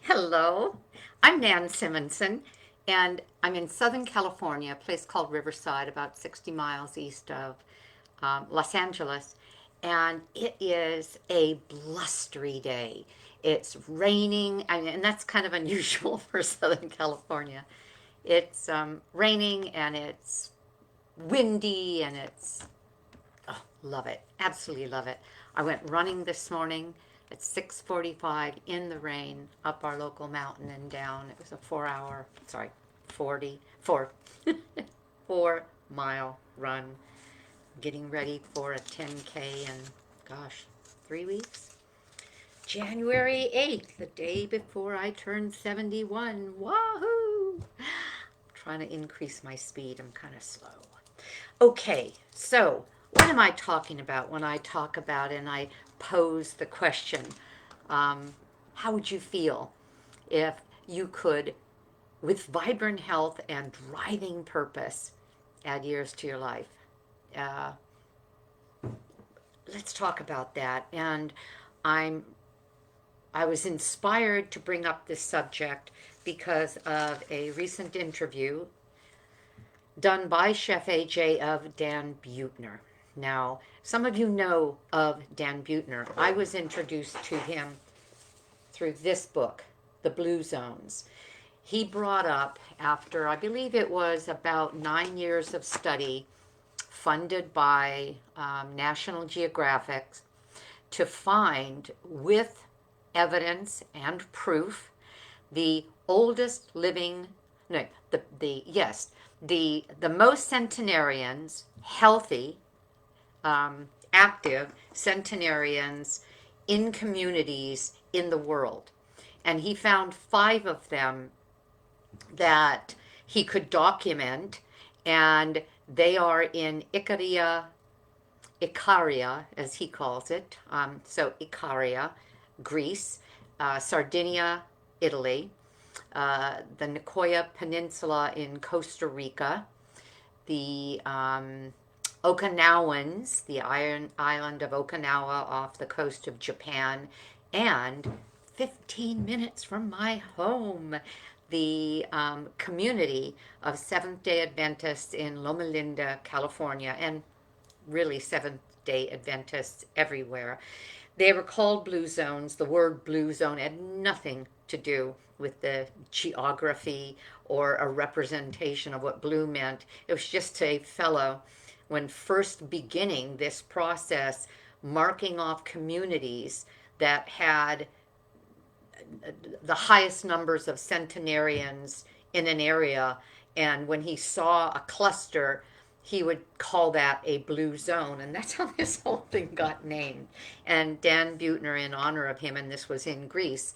Hello, I'm Nan Simonson, and I'm in Southern California, a place called Riverside, about 60 miles east of Los Angeles. And it is a blustery day. It's raining, and that's kind of unusual for Southern California. It's raining and it's windy and it's oh, love it. Absolutely love it. I went running this morning at 6:45 in the rain up our local mountain and down. It was a 4 hour, sorry, 44 4 mile run, getting ready for a 10K in, gosh, 3 weeks. January 8th, the day before I turned 71. Wahoo! Trying to increase my speed. I'm kind of slow. Okay, so what am I talking about when I talk about and I pose the question, um, how would you feel if you could, with vibrant health and driving purpose, add years to your life? Uh, let's talk about that. And I'm I was inspired to bring up this subject because of a recent interview done by Chef AJ of Dan Buettner. Now, some of you know of Dan Buettner. I was introduced to him through this book, The Blue Zones. He brought up, after I believe it was about 9 years of study, funded by National Geographic, to find with evidence and proof the oldest living, no, the yes, the most centenarians, healthy, active centenarians in communities in the world. And he found five of them that he could document, and they are in Icaria, as he calls it. So Icaria, Greece, Sardinia, Italy, the Nicoya Peninsula in Costa Rica, the Okinawans, the island of Okinawa off the coast of Japan, and 15 minutes from my home, the community of Seventh day Adventists in Loma Linda, California, and really Seventh day Adventists everywhere. They were called blue zones. The word blue zone had nothing to do with the geography or a representation of what blue meant. It was just a fellow, when first beginning this process, marking off communities that had the highest numbers of centenarians in an area. And when he saw a cluster, he would call that a blue zone. And that's how this whole thing got named. And Dan Buettner, in honor of him, and this was in Greece,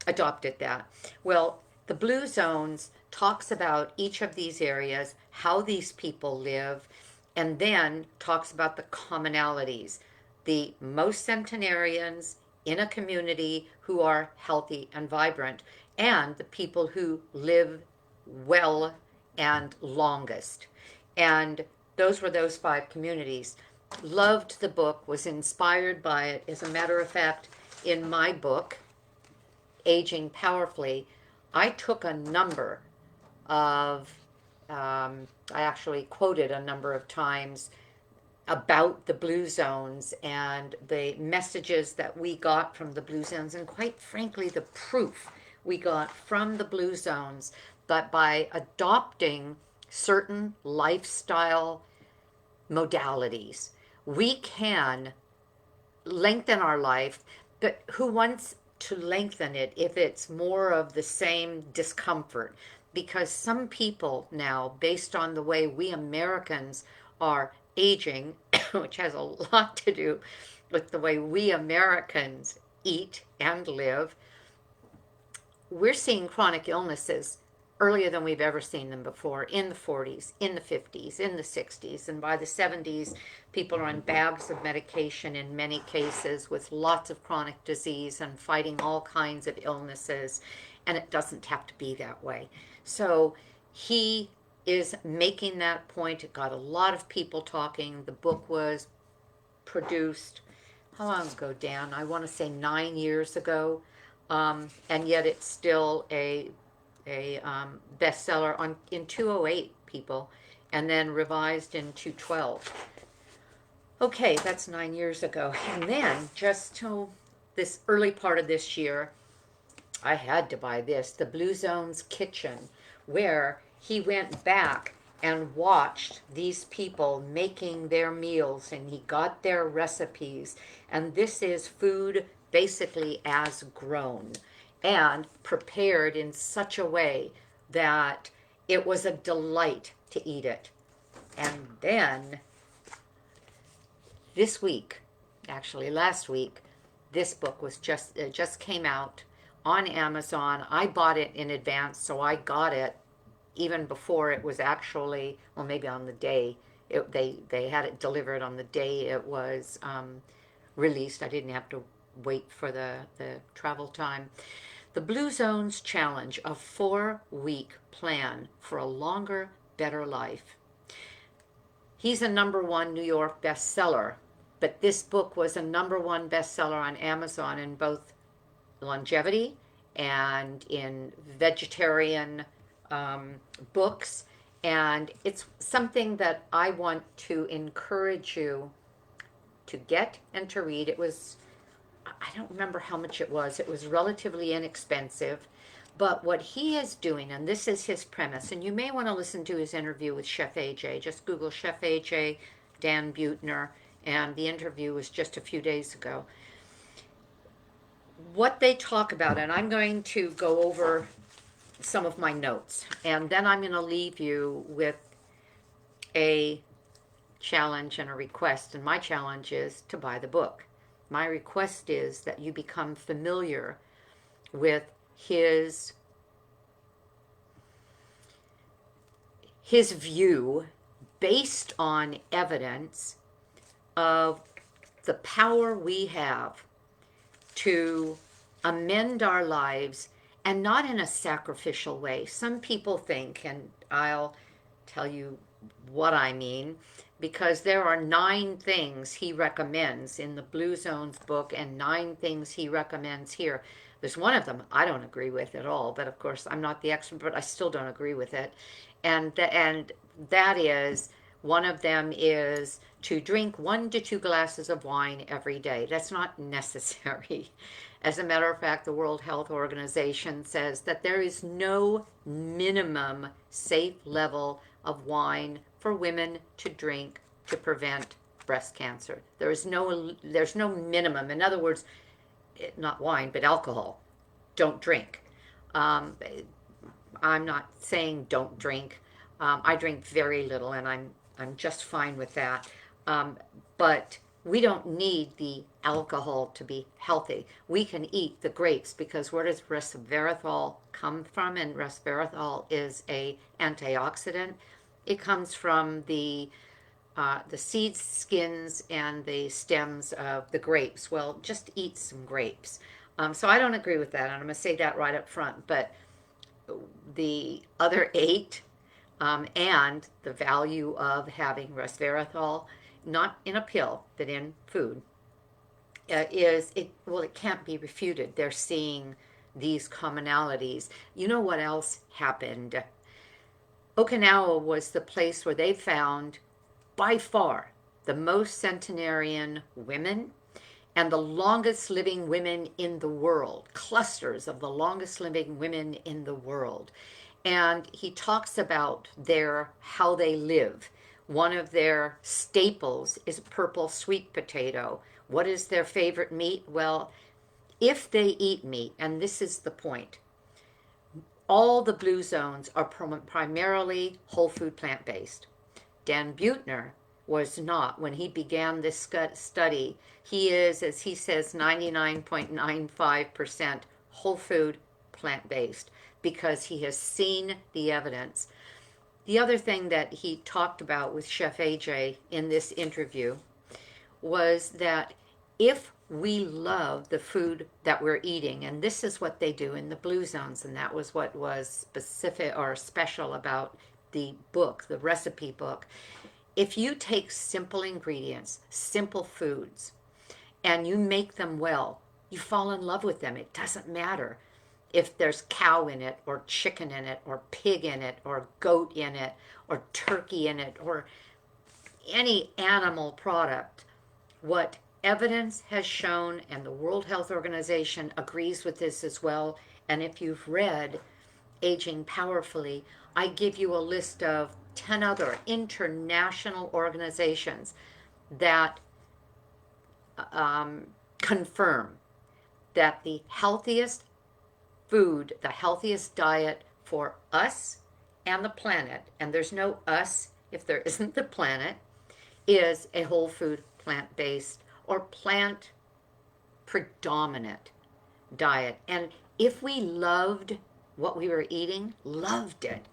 adopted that. Well, the blue zones talks about each of these areas, how these people live, and then talks about the commonalities. The most centenarians in a community who are healthy and vibrant, and the people who live well and longest. And those were those five communities. Loved the book, was inspired by it. As a matter of fact, in my book, Aging Powerfully, I took a number of, I actually quoted a number of times about the blue zones and the messages that we got from the blue zones, and quite frankly, the proof we got from the blue zones that by adopting certain lifestyle modalities, we can lengthen our life. But who wants to lengthen it if it's more of the same discomfort? Because some people now, based on the way we Americans are aging, which has a lot to do with the way we Americans eat and live, we're seeing chronic illnesses earlier than we've ever seen them before, in the 40s, in the 50s, in the 60s. And by the 70s, people are on bags of medication in many cases with lots of chronic disease and fighting all kinds of illnesses. And it doesn't have to be that way. So he is making that point. It got a lot of people talking. The book was produced, how long ago, Dan? I want to say 9 years ago. and yet it's still a bestseller in 208 people, and then revised in 212. Okay, that's 9 years ago. And then just till this early part of this year, I had to buy this, The Blue Zone's Kitchen, where he went back and watched these people making their meals and he got their recipes. And this is food basically as grown and prepared in such a way that it was a delight to eat it. And then this week, actually last week, this book was just came out on Amazon. I bought it in advance, so I got it even before it was actually, well, maybe on the day they had it delivered on the day it was released. I didn't have to wait for the travel time. The Blue Zones Challenge, a 4-week plan for a longer, better life. He's a #1 New York bestseller, but this book was a #1 bestseller on Amazon in both longevity and in vegetarian books. And it's something that I want to encourage you to get and to read. It was, I don't remember how much it was. It was relatively inexpensive. But what he is doing, and this is his premise, and you may want to listen to his interview with Chef AJ. Just Google Chef AJ, Dan Buettner, and the interview was just a few days ago. What they talk about, and I'm going to go over some of my notes, and then I'm going to leave you with a challenge and a request. And my challenge is to buy the book. My request is that you become familiar with his view based on evidence of the power we have to amend our lives, and not in a sacrificial way. Some people think, and I'll tell you what I mean, because there are 9 things he recommends in the Blue Zones book and 9 things he recommends here. There's one of them I don't agree with at all, but of course I'm not the expert, but I still don't agree with it. And that is, one of them is to drink 1 to 2 glasses of wine every day. That's not necessary. As a matter of fact, the World Health Organization says that there is no minimum safe level of wine for women to drink to prevent breast cancer. There's no minimum. In other words, not wine, but alcohol. Don't drink. Um, I'm not saying don't drink. I drink very little, and I'm just fine with that. But we don't need the alcohol to be healthy. We can eat the grapes, because where does resveratrol come from? And resveratrol is a antioxidant. It comes from the seeds, skins, and the stems of the grapes. Well, just eat some grapes. So I don't agree with that, and I'm going to say that right up front. But the other 8, and the value of having resveratrol, not in a pill, but in food, it can't be refuted. They're seeing these commonalities. You know what else happened? Okinawa was the place where they found, by far, the most centenarian women and the longest living women in the world, clusters of the longest living women in the world. And he talks about how they live. One of their staples is purple sweet potato. What is their favorite meat? Well, if they eat meat, and this is the point, all the Blue Zones are primarily whole food plant-based. Dan Buettner was not. When he began this study, he is, as he says, 99.95% whole food plant-based, because he has seen the evidence. The other thing that he talked about with Chef AJ in this interview was that if we love the food that we're eating, and this is what they do in the Blue Zones, and that was what was specific or special about the book, the recipe book. If you take simple ingredients, simple foods, and you make them well, You fall in love with them. It doesn't matter if there's cow in it or chicken in it or pig in it or goat in it or turkey in it or any animal product. What evidence has shown, and the World Health Organization agrees with this as well, and if you've read Aging Powerfully, I give you a list of 10 other international organizations that confirm that the healthiest food, the healthiest diet for us and the planet, and there's no us if there isn't the planet, is a whole food, plant based, or plant predominant diet. And if we loved what we were eating, loved it,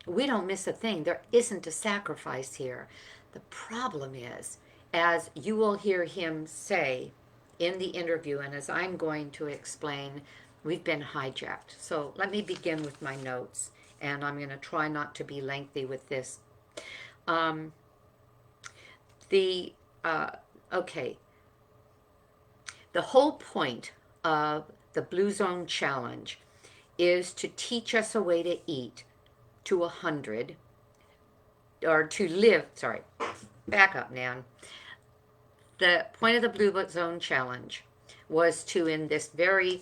we don't miss a thing. There isn't a sacrifice here. The problem is, as you will hear him say in the interview, and as I'm going to explain, we've been hijacked. So let me begin with my notes, and I'm going to try not to be lengthy with this. Um, the okay, the whole point of the Blue Zone Challenge is to teach us a way to eat to 100, or to live, sorry, back up, Nan. The point of the Blue Zone Challenge was to, in this very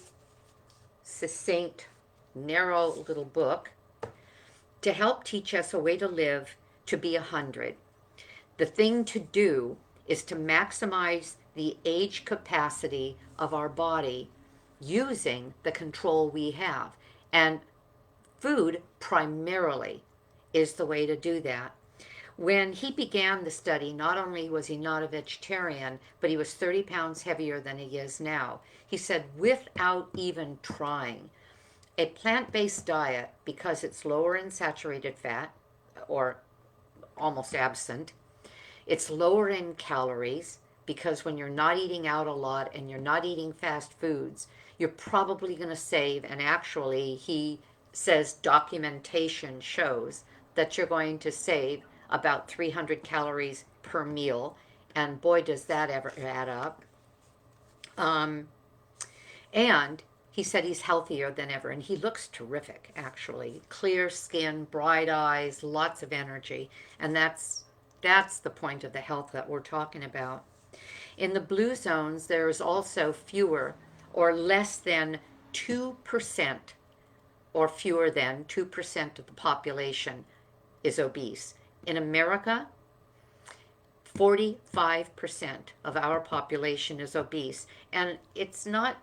succinct, narrow little book, to help teach us a way to live to be 100. The thing to do is to maximize the age capacity of our body using the control we have. And food primarily is the way to do that. When he began the study, not only was he not a vegetarian, but he was 30 pounds heavier than he is now. He said, without even trying, a plant-based diet, because it's lower in saturated fat, or almost absent, it's lower in calories, because when you're not eating out a lot and you're not eating fast foods, you're probably going to save, and actually he says documentation shows that you're going to save about 300 calories per meal, and boy does that ever add up. And he said he's healthier than ever, and he looks terrific, actually. Clear skin, bright eyes, lots of energy, and that's the point of the health that we're talking about. In the blue zones, there is also fewer or less than 2%, or fewer than 2% of the population is obese. In America, 45% of our population is obese. And it's not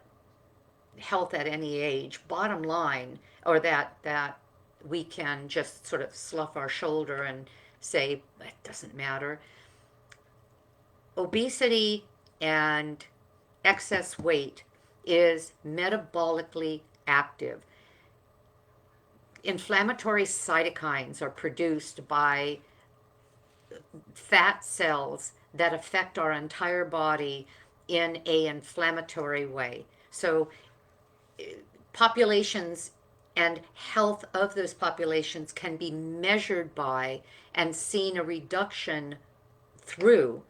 health at any age, bottom line, or that we can just sort of slough our shoulder and say, it doesn't matter. Obesity and excess weight is metabolically active. Inflammatory cytokines are produced by fat cells that affect our entire body in an inflammatory way. So populations and health of those populations can be measured by and seen a reduction through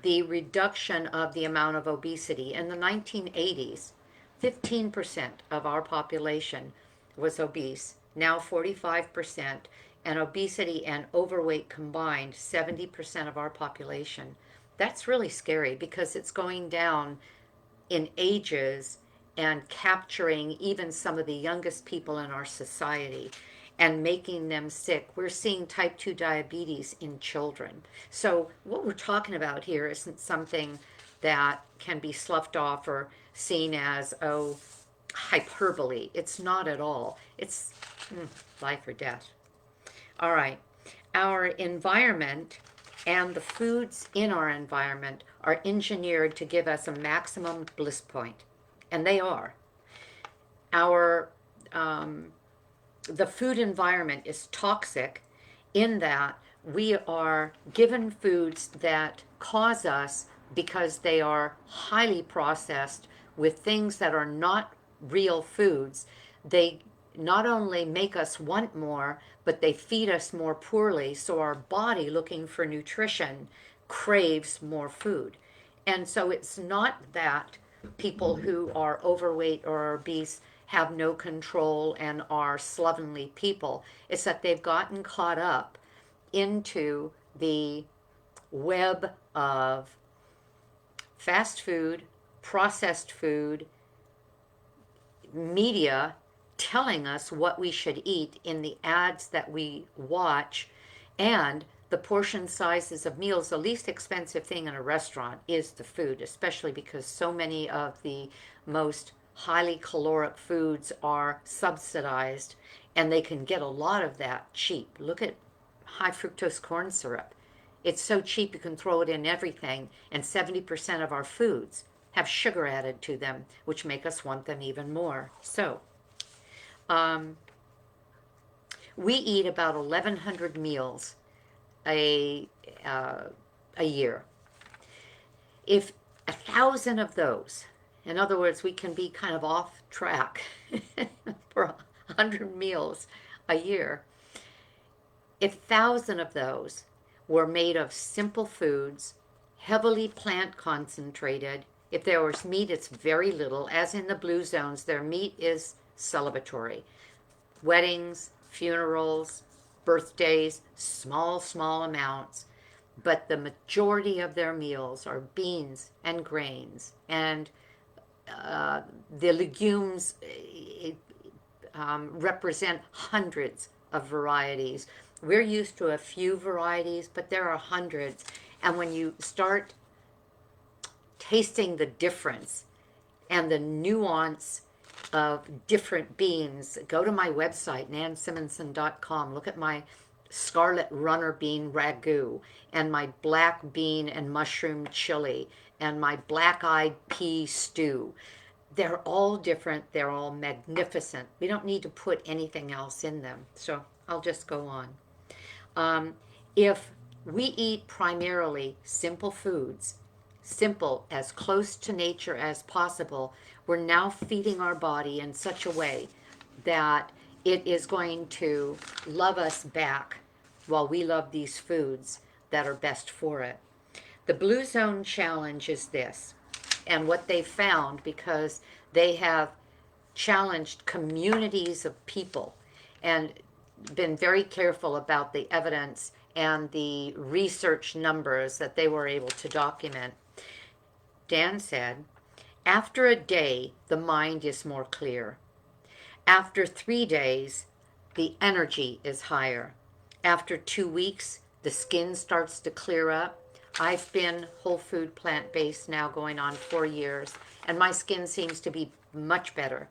the reduction of the amount of obesity. In the 1980s, 15% of our population was obese. Now 45%, and obesity and overweight combined, 70% of our population. That's really scary because it's going down in ages and capturing even some of the youngest people in our society and making them sick. We're seeing type 2 diabetes in children. So what we're talking about here isn't something that can be sloughed off or seen as, oh, hyperbole. It's not at all. It's life or death. All right. Our environment and the foods in our environment are engineered to give us a maximum bliss point. And they are. The food environment is toxic in that we are given foods that cause us, because they are highly processed with things that are not real foods, they not only make us want more, but they feed us more poorly. So our body, looking for nutrition, craves more food. And so it's not that people who are overweight or obese have no control and are slovenly people. It's that they've gotten caught up into the web of fast food, processed food, media telling us what we should eat in the ads that we watch, and the portion sizes of meals. The least expensive thing in a restaurant is the food, especially because so many of the most highly caloric foods are subsidized, and they can get a lot of that cheap. Look at high fructose corn syrup. It's so cheap you can throw it in everything, and 70% of our foods have sugar added to them, which make us want them even more. So, um, we eat about 1,100 meals a uh, a year. If 1,000 of those, in other words, we can be kind of off track for 100 meals a year. If 1,000 of those were made of simple foods, heavily plant concentrated. If there was meat, it's very little. As in the blue zones, their meat is celebratory. Weddings, funerals, birthdays, small amounts. But the majority of their meals are beans and grains. And the legumes represent hundreds of varieties. We're used to a few varieties, but there are hundreds. And when you start tasting the difference and the nuance of different beans, go to my website, nansimonson.com. Look at my scarlet runner bean ragu and my black bean and mushroom chili and my black-eyed pea stew. They're all different. They're all magnificent. We don't need to put anything else in them. So I'll just go on. If we eat primarily simple foods, simple, as close to nature as possible, we're now feeding our body in such a way that it is going to love us back while we love these foods that are best for it. The Blue Zone Challenge is this, and what they found, because they have challenged communities of people and been very careful about the evidence and the research numbers that they were able to document. Dan said, after a day, the mind is more clear. After 3 days, the energy is higher. After 2 weeks, the skin starts to clear up. I've been whole food plant-based now going on 4 years, and my skin seems to be much better.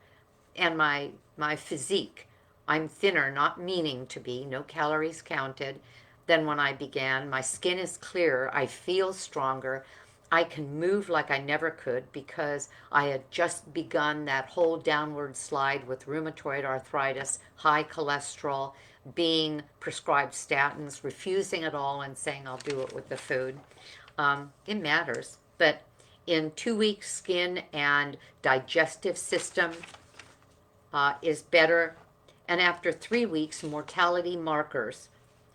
And my physique, I'm thinner, not meaning to be, no calories counted, than when I began. My skin is clearer. I feel stronger. I can move like I never could because I had just begun that whole downward slide with rheumatoid arthritis, high cholesterol, being prescribed statins, refusing it all and saying I'll do it with the food. It matters. But in 2 weeks, skin and digestive system is better. And after 3 weeks, mortality markers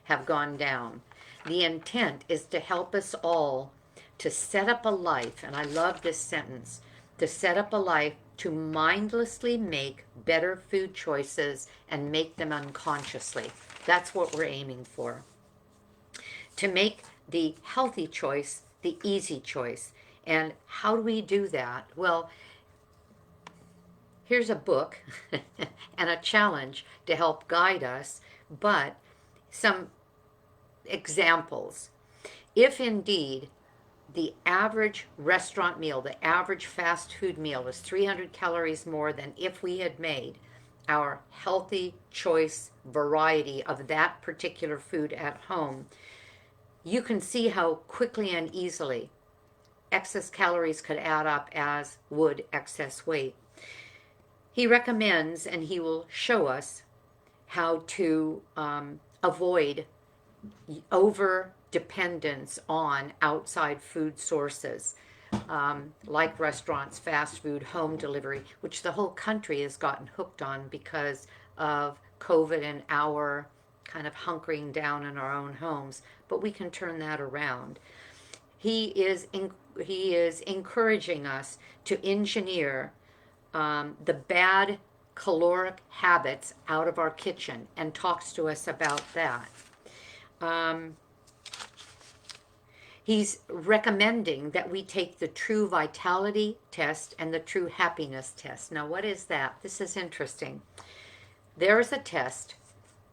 have gone down. The intent is to help us all to set up a life, and I love this sentence, to set up a life to mindlessly make better food choices and make them unconsciously. That's what we're aiming for. To make the healthy choice the easy choice. And how do we do that? Well, here's a book and a challenge to help guide us, but some examples. If indeed the average restaurant meal, the average fast food meal is 300 calories more than if we had made our healthy choice variety of that particular food at home, you can see how quickly and easily excess calories could add up, as would excess weight. He recommends, and he will show us how to avoid over dependence on outside food sources, like restaurants, fast food, home delivery, which the whole country has gotten hooked on because of COVID and our kind of hunkering down in our own homes. But we can turn that around. He is he is encouraging us to engineer the bad caloric habits out of our kitchen, and talks to us about that. Um, he's recommending that we take the true vitality test and the true happiness test. Now, what is that? This is interesting. There is a test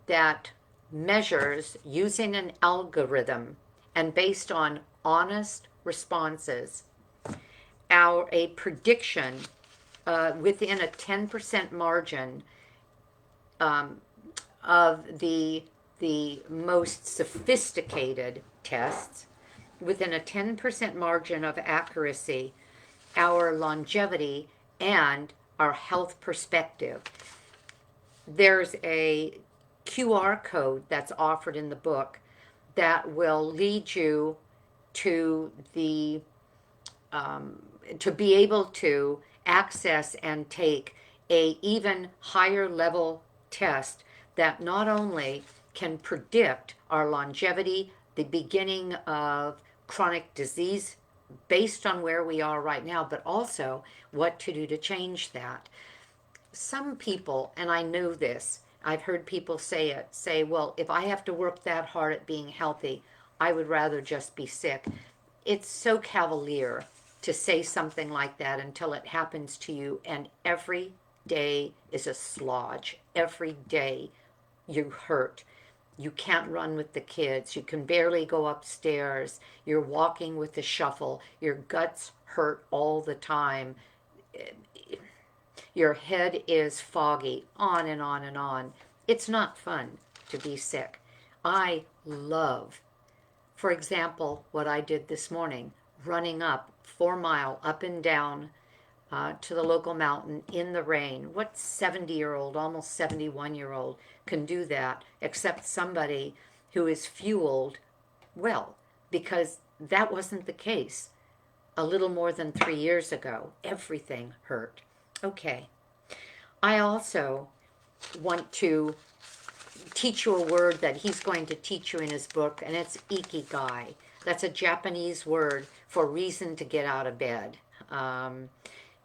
that measures using an algorithm and based on honest responses, a prediction within a 10% margin um, of the most sophisticated tests, within a 10% margin of accuracy, our longevity and our health perspective. There's a QR code that's offered in the book that will lead you to the to be able to access and take a even higher level test that not only can predict our longevity, the beginning of chronic disease based on where we are right now, but also what to do to change that. Some people, and I know this, I've heard people say, well, if I have to work that hard at being healthy, I would rather just be sick. It's so cavalier to say something like that until it happens to you, and every day is a slodge. Every day you hurt. You can't run with the kids. You can barely go upstairs. You're walking with a shuffle. Your guts hurt all the time. Your head is foggy, on and on and on. It's not fun to be sick. I love, for example, what I did this morning, running up 4 mile up and down to the local mountain in the rain. What 70-year-old, almost 71-year-old can do that except somebody who is fueled well? Because that wasn't the case a little more than 3 years ago. Everything hurt. Okay. I also want to teach you a word that he's going to teach you in his book, and it's Ikigai. That's a Japanese word for reason to get out of bed.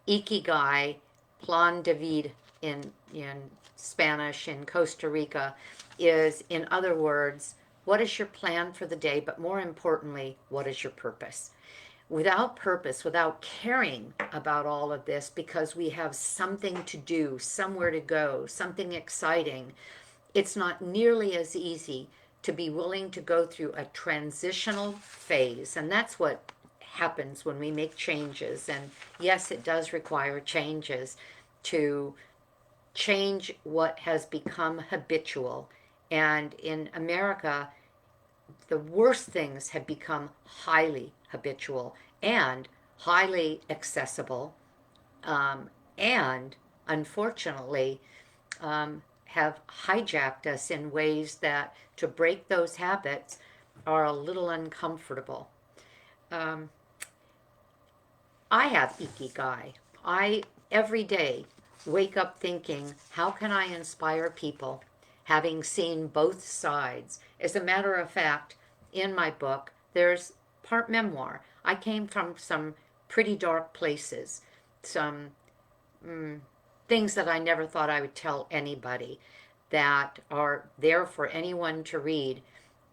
Ikigai, plan de vida in Spanish, in Costa Rica, is, in other words, what is your plan for the day, but more importantly, what is your purpose? Without purpose, without caring about all of this, because we have something to do, somewhere to go, something exciting, it's not nearly as easy to be willing to go through a transitional phase. And that's what happens when we make changes. And yes, it does require changes to change what has become habitual. And in America, the worst things have become highly habitual and highly accessible, and unfortunately have hijacked us in ways that to break those habits are a little uncomfortable. I have Ikigai. I every day wake up thinking, how can I inspire people, having seen both sides? As a matter of fact, in my book, there's part memoir. I came from some pretty dark places, some things that I never thought I would tell anybody, that are there for anyone to read.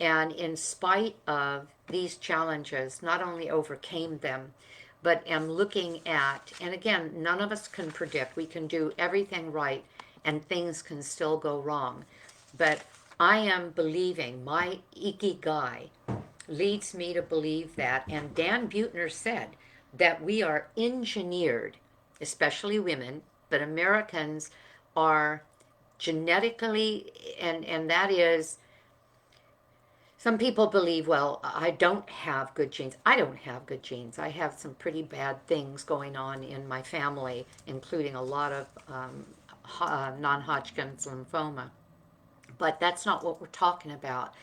And in spite of these challenges, not only overcame them, but am looking at, and again, none of us can predict. We can do everything right and things can still go wrong. But I am believing, my Ikigai leads me to believe that, and Dan Buettner said that we are engineered, especially women, but Americans are genetically, and that is, some people believe, well, I don't have good genes. I don't have good genes. I have some pretty bad things going on in my family, including a lot of non-Hodgkin's lymphoma. But that's not what we're talking about.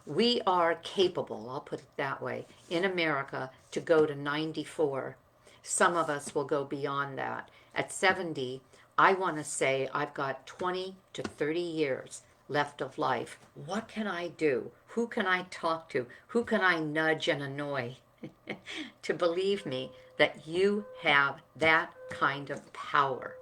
We are capable, I'll put it that way, in America to go to 94. Some of us will go beyond that. At 70, I want to say I've got 20 to 30 years left of life. What can I do? Who can I talk to? Who can I nudge and annoy? to believe me that you have that kind of power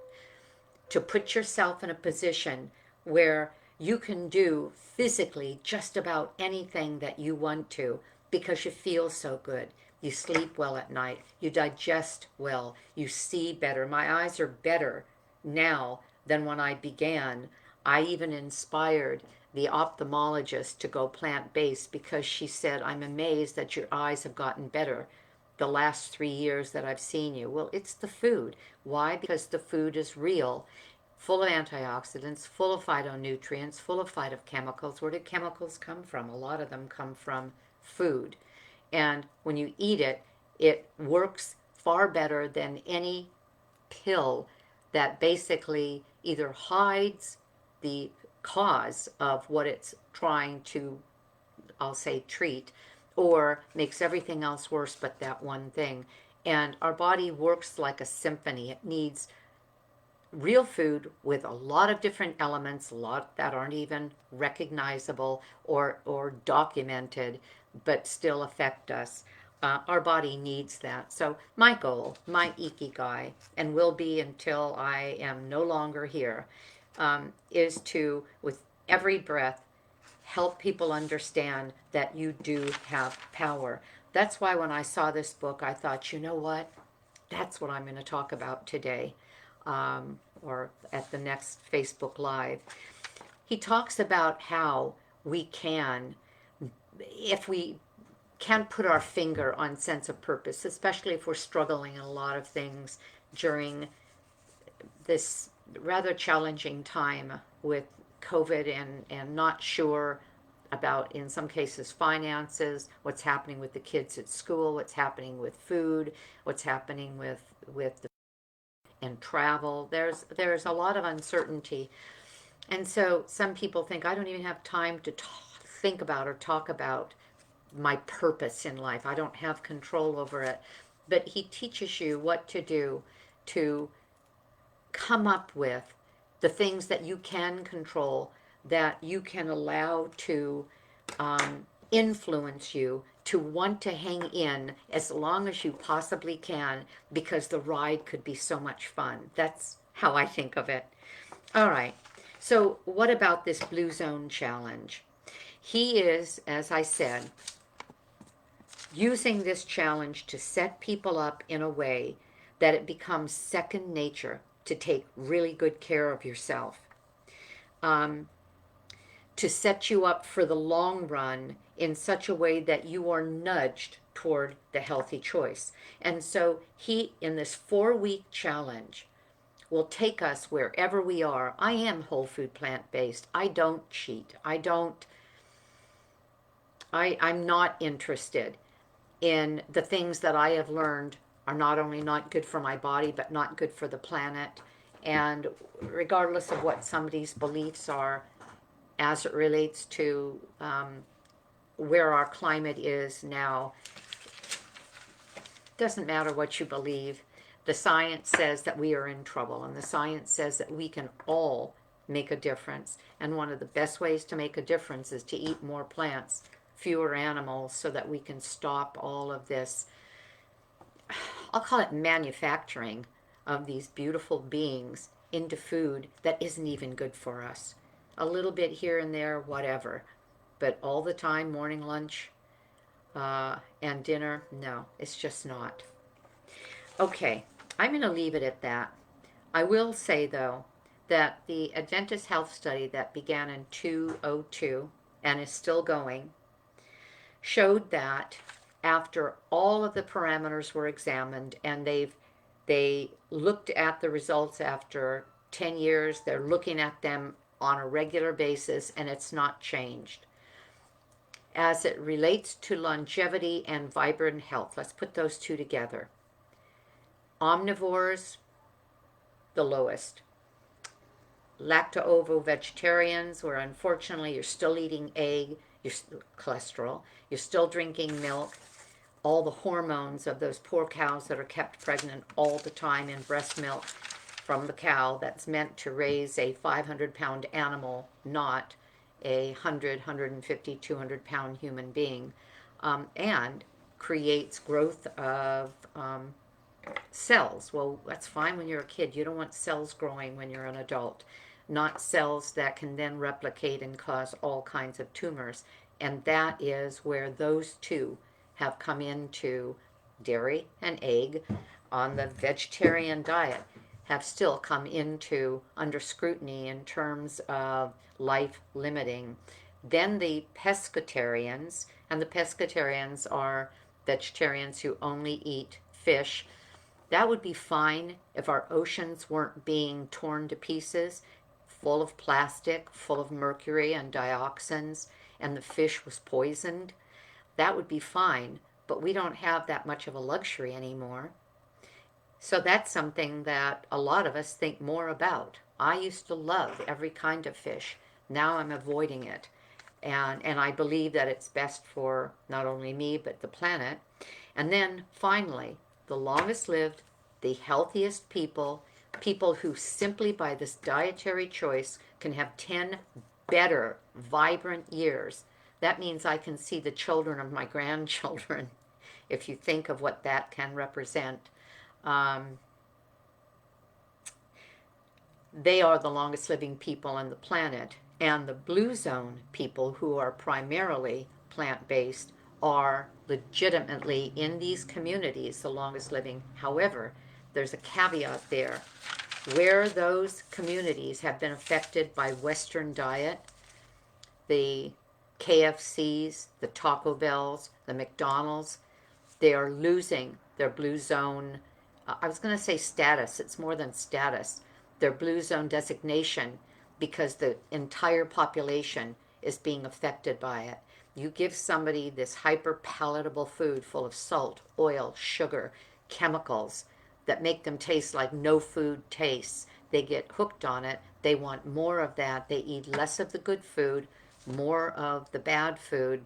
to put yourself in a position where you can do physically just about anything that you want to because you feel so good. You sleep well at night. You digest well. You see better. My eyes are better now than when I began. I even inspired the ophthalmologist to go plant-based because she said, I'm amazed that your eyes have gotten better the last 3 years that I've seen you. Well, it's the food. Why? Because the food is real, full of antioxidants, full of phytonutrients, full of phytochemicals. Where did chemicals come from? A lot of them come from food. And when you eat it, it works far better than any pill that basically either hides the cause of what it's trying to, I'll say, treat, or makes everything else worse but that one thing. And our body works like a symphony. It needs real food with a lot of different elements, a lot that aren't even recognizable or documented, but still affect us. Our body needs that. So my goal, my Ikigai, and will be until I am no longer here, is to, with every breath, help people understand that you do have power. That's why when I saw this book, I thought, you know what? That's what I'm going to talk about today, or at the next Facebook Live. He talks about how we can, if we can't put our finger on sense of purpose, especially if we're struggling in a lot of things during this rather challenging time with COVID and not sure about, in some cases, finances, what's happening with the kids at school, what's happening with food, what's happening with the and travel. There's a lot of uncertainty. And so some people think I don't even have time to think about or talk about my purpose in life. I don't have control over it. But he teaches you what to do to come up with the things that you can control, that you can allow to influence you to want to hang in as long as you possibly can, because the ride could be so much fun. That's how I think of it. All right. So what about this Blue Zone Challenge? He is, as I said, using this challenge to set people up in a way that it becomes second nature to take really good care of yourself, to set you up for the long run in such a way that you are nudged toward the healthy choice. And so he, in this 4-week challenge, will take us wherever we are. I am whole food plant-based. I don't cheat. I'm not interested in the things that I have learned are not only not good for my body, but not good for the planet. And regardless of what somebody's beliefs are as it relates to where our climate is now, doesn't matter what you believe. The science says that we are in trouble, and the science says that we can all make a difference. And one of the best ways to make a difference is to eat more plants, fewer animals, so that we can stop all of this, I'll call it manufacturing of these beautiful beings into food that isn't even good for us. A little bit here and there, whatever. But all the time, morning, lunch, and dinner, no, it's just not. Okay, I'm going to leave it at that. I will say, though, that the Adventist Health Study that began in 2002 and is still going showed that after all of the parameters were examined, and they looked at the results after 10 years, they're looking at them on a regular basis, and it's not changed. As it relates to longevity and vibrant health, let's put those two together. Omnivores, the lowest. Lacto-ovo vegetarians, where unfortunately you're still eating egg, your cholesterol, you're still drinking milk, all the hormones of those poor cows that are kept pregnant all the time in breast milk from the cow that's meant to raise a 500-pound animal, not a 100, 150, 200-pound human being. And creates growth of cells. Well, that's fine when you're a kid. You don't want cells growing when you're an adult, not cells that can then replicate and cause all kinds of tumors. And that is where those two have come into dairy and egg on the vegetarian diet, have still come into under scrutiny in terms of life limiting. Then the pescatarians, and the pescatarians are vegetarians who only eat fish. That would be fine if our oceans weren't being torn to pieces, full of plastic, full of mercury and dioxins, and the fish was poisoned. That would be fine, but we don't have that much of a luxury anymore. So that's something that a lot of us think more about. I used to love every kind of fish. Now I'm avoiding it. And I believe that it's best for not only me, but the planet. And then finally, the longest lived, the healthiest people, people who simply by this dietary choice can have 10 better, vibrant years. That means I can see the children of my grandchildren, if you think of what that can represent. They are the longest living people on the planet. And the blue zone people, who are primarily plant-based, are legitimately in these communities the longest living. However, there's a caveat there. Where those communities have been affected by Western diet, the KFCs, the Taco Bells, the McDonald's, they are losing their blue zone, I was going to say status, it's more than status, their blue zone designation, because the entire population is being affected by it. You give somebody this hyper palatable food full of salt, oil, sugar, chemicals that make them taste like no food tastes. They get hooked on it. They want more of that. They eat less of the good food, more of the bad food.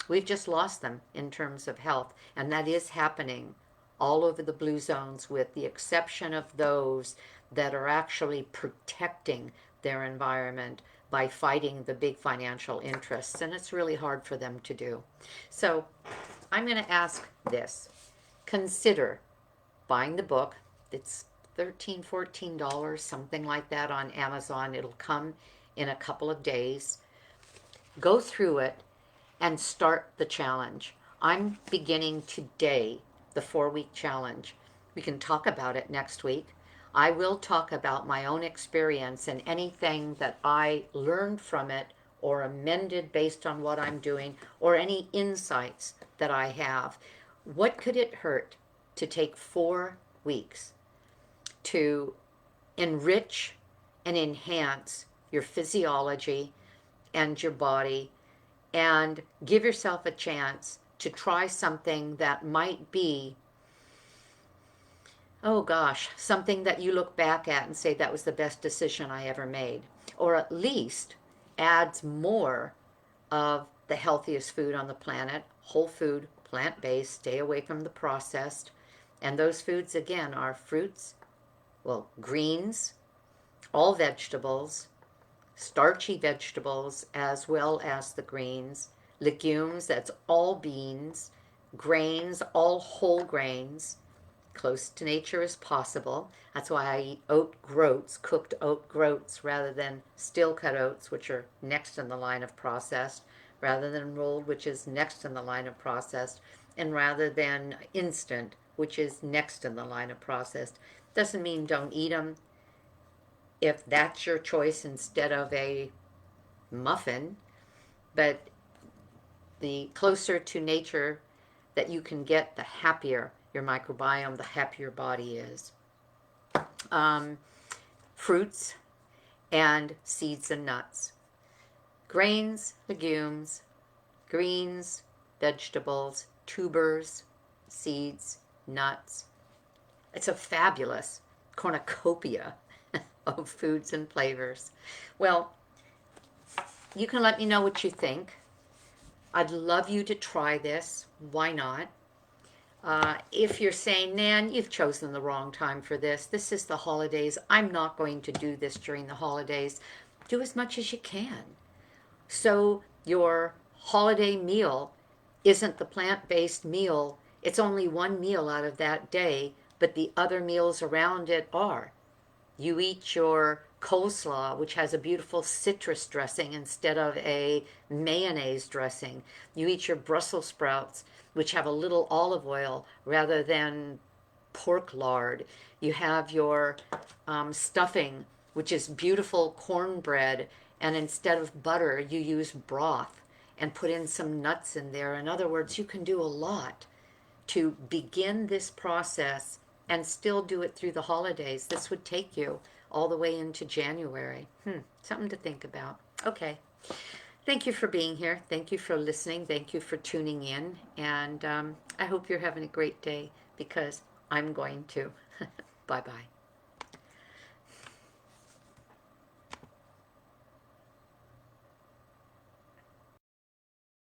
We've just lost them in terms of health, and that is happening all over the blue zones, with the exception of those that are actually protecting their environment by fighting the big financial interests, and it's really hard for them to do. So I'm going to ask this. Consider buying the book. It's $13, $14, something like that on Amazon. It'll come in a couple of days. Go through it and start the challenge. I'm beginning today the 4-week challenge. We can talk about it next week. I will talk about my own experience and anything that I learned from it or amended based on what I'm doing, or any insights that I have. What could it hurt to take 4 weeks to enrich and enhance your physiology and your body, and give yourself a chance to try something that might be, oh gosh, something that you look back at and say that was the best decision I ever made, or at least adds more of the healthiest food on the planet, whole food, plant-based, stay away from the processed. And those foods again are fruits, well, greens, all vegetables, starchy vegetables, as well as the greens, legumes, that's all beans, grains, all whole grains, close to nature as possible. That's why I eat oat groats, cooked oat groats, rather than still cut oats, which are next in the line of processed, rather than rolled, which is next in the line of processed, and rather than instant, which is next in the line of processed. Doesn't mean don't eat them if that's your choice instead of a muffin, but the closer to nature that you can get, the happier your microbiome, the happier your body is. Fruits and seeds and nuts. Grains, legumes, greens, vegetables, tubers, seeds, nuts. It's a fabulous cornucopia of foods and flavors. Well, you can let me know what you think. I'd love you to try this. Why not? If you're saying, Nan, you've chosen the wrong time for this. This is the holidays. I'm not going to do this during the holidays. Do as much as you can. So your holiday meal isn't the plant-based meal. It's only one meal out of that day, but the other meals around it are. You eat your coleslaw, which has a beautiful citrus dressing instead of a mayonnaise dressing. You eat your Brussels sprouts, which have a little olive oil rather than pork lard. You have your stuffing, which is beautiful cornbread, and instead of butter, you use broth and put in some nuts in there. In other words, you can do a lot to begin this process and still do it through the holidays. This would take you all the way into January. Something to think about. Okay. Thank you for being here. Thank you for listening. Thank you for tuning in. And I hope you're having a great day because I'm going to. Bye bye.